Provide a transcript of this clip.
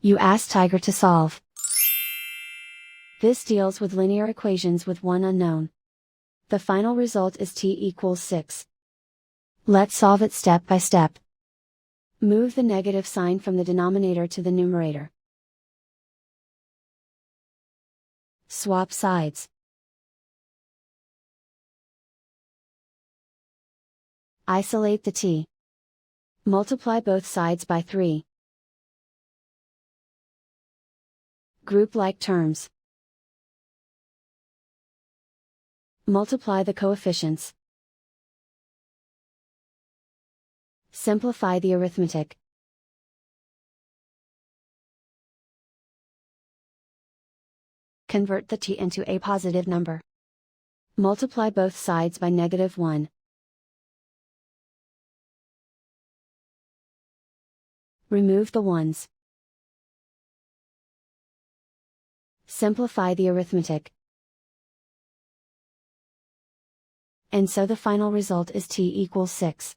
You ask Tiger to solve. This deals with linear equations with one unknown. The final result is t equals 6. Let's solve it step by step. Move the negative sign from the denominator to the numerator. Swap sides. Isolate the t. Multiply both sides by 3. Group like terms. Multiply the coefficients. Simplify the arithmetic. Convert the t into a positive number. Multiply both sides by -1. Remove the ones. Simplify the arithmetic. And so the final result is t equals 6.